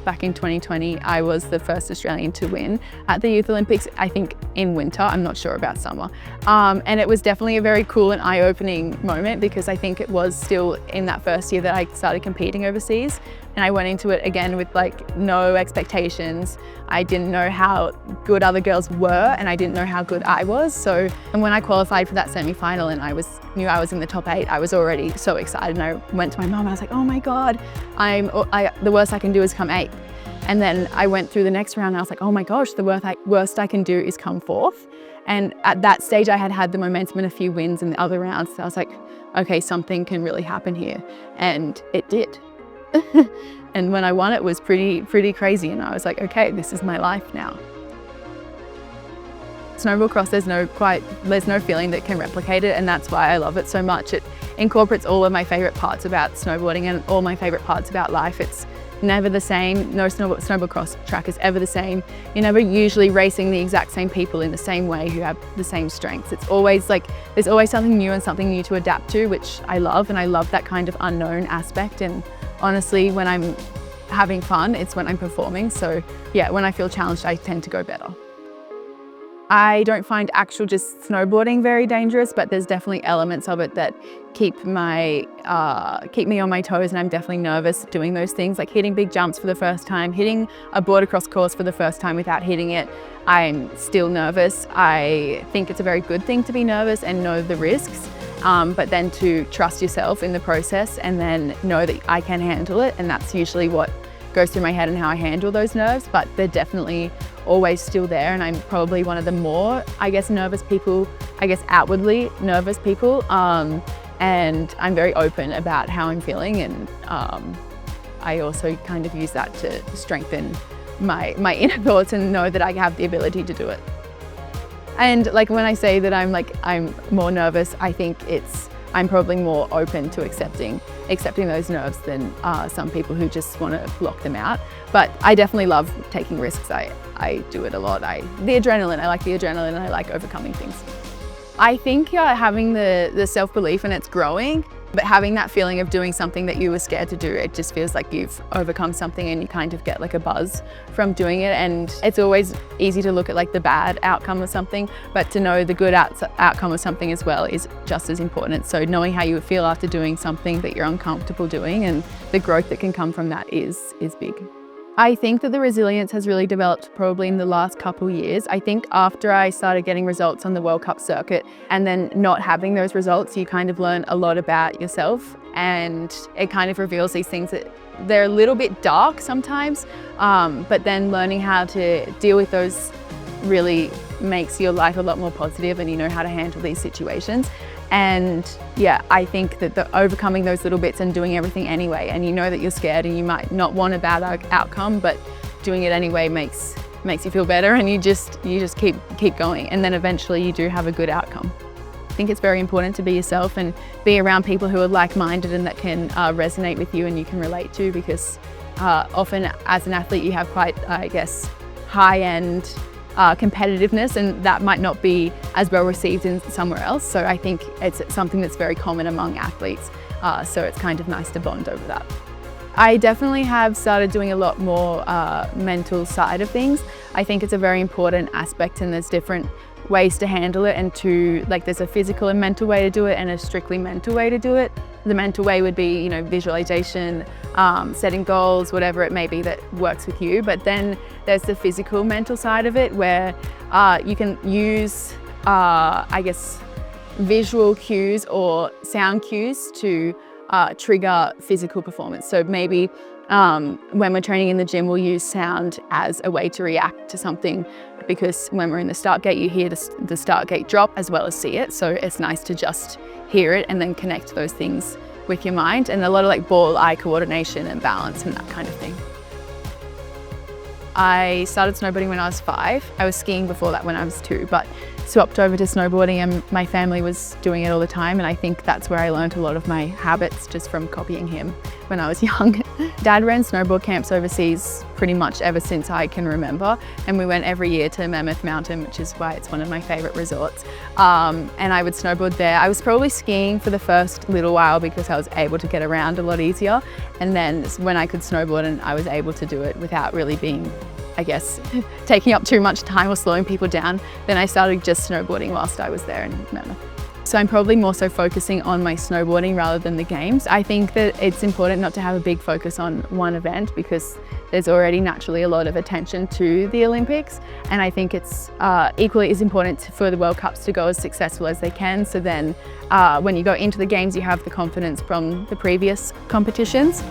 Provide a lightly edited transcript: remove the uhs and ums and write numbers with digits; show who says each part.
Speaker 1: back in 2020, I was the first Australian to win at the Youth Olympics, I think in winter, I'm not sure about summer. And it was definitely a very cool and eye-opening moment because I think it was still in that first year that I started competing overseas. And I went into it again with like no expectations. I didn't know how good other girls were and I didn't know how good I was. And when I qualified for that semi-final and knew I was in the top 8, I was already so excited. And I went to my mum and I was like, oh my God, the worst I can do is come 8th. And then I went through the next round and I was like, oh my gosh, the worst I can do is come 4th. And at that stage, I had the momentum and a few wins in the other rounds. So I was like, okay, something can really happen here. And it did. And when I won, it was pretty crazy. And I was like, okay, this is my life now. Snowboard cross, there's no feeling that can replicate it. And that's why I love it so much. It incorporates all of my favorite parts about snowboarding and all my favorite parts about life. It's never the same. No snowboard cross track is ever the same. You're never usually racing the exact same people in the same way who have the same strengths. It's always like, there's always something new and something new to adapt to, which I love. And I love that kind of unknown aspect. And honestly, when I'm having fun, it's when I'm performing. So yeah, when I feel challenged, I tend to go better. I don't find actual just snowboarding very dangerous, but there's definitely elements of it that keep me on my toes, and I'm definitely nervous doing those things, like hitting big jumps for the first time, hitting a board across course for the first time without hitting it. I'm still nervous. I think it's a very good thing to be nervous and know the risks, but then to trust yourself in the process and then know that I can handle it, and that's usually what goes through my head and how I handle those nerves, but they're definitely always still there, and I'm probably one of the more, nervous people, outwardly nervous people, and I'm very open about how I'm feeling, and I also kind of use that to strengthen my inner thoughts and know that I have the ability to do it. And like when I say that I'm more nervous, I think I'm probably more open to accepting those nerves than some people who just want to block them out. But I definitely love taking risks. I do it a lot. I like the adrenaline and I like overcoming things. I think having the self-belief, and it's growing, but having that feeling of doing something that you were scared to do, it just feels like you've overcome something and you kind of get like a buzz from doing it. And it's always easy to look at like the bad outcome of something, but to know the good outcome of something as well is just as important. So knowing how you would feel after doing something that you're uncomfortable doing and the growth that can come from that is big. I think that the resilience has really developed probably in the last couple years. I think after I started getting results on the World Cup circuit and then not having those results, you kind of learn a lot about yourself, and it kind of reveals these things that they're a little bit dark sometimes, but then learning how to deal with those really makes your life a lot more positive, and you know how to handle these situations. And yeah, I think that overcoming those little bits and doing everything anyway, and you know that you're scared and you might not want a bad outcome, but doing it anyway makes you feel better, and you just keep going, and then eventually you do have a good outcome. I think it's very important to be yourself and be around people who are like-minded and that can resonate with you and you can relate to, because often as an athlete you have quite, high-end competitiveness, and that might not be as well received in somewhere else. So I think it's something that's very common among athletes. So it's kind of nice to bond over that. I definitely have started doing a lot more mental side of things. I think it's a very important aspect, and there's different ways to handle it, and there's a physical and mental way to do it and a strictly mental way to do it. The mental way would be, visualization, setting goals, whatever it may be that works with you. But then there's the physical mental side of it, where you can use, visual cues or sound cues to trigger physical performance. So maybe when we're training in the gym, we'll use sound as a way to react to something, because when we're in the start gate, you hear the start gate drop as well as see it. So it's nice to just hear it and then connect those things with your mind, and a lot of ball-eye coordination and balance and that kind of thing. I started snowboarding when I was 5. I was skiing before that when I was 2, but swapped over to snowboarding and my family was doing it all the time, and I think that's where I learned a lot of my habits just from copying him when I was young. Dad ran snowboard camps overseas pretty much ever since I can remember, and we went every year to Mammoth Mountain, which is why it's one of my favourite resorts, and I would snowboard there. I was probably skiing for the first little while because I was able to get around a lot easier, and then when I could snowboard and I was able to do it without really being, I guess, taking up too much time or slowing people down, then I started just snowboarding whilst I was there in Mammoth. So I'm probably more so focusing on my snowboarding rather than the games. I think that it's important not to have a big focus on one event because there's already naturally a lot of attention to the Olympics, and I think it's equally as important for the World Cups to go as successful as they can, so then when you go into the games you have the confidence from the previous competitions.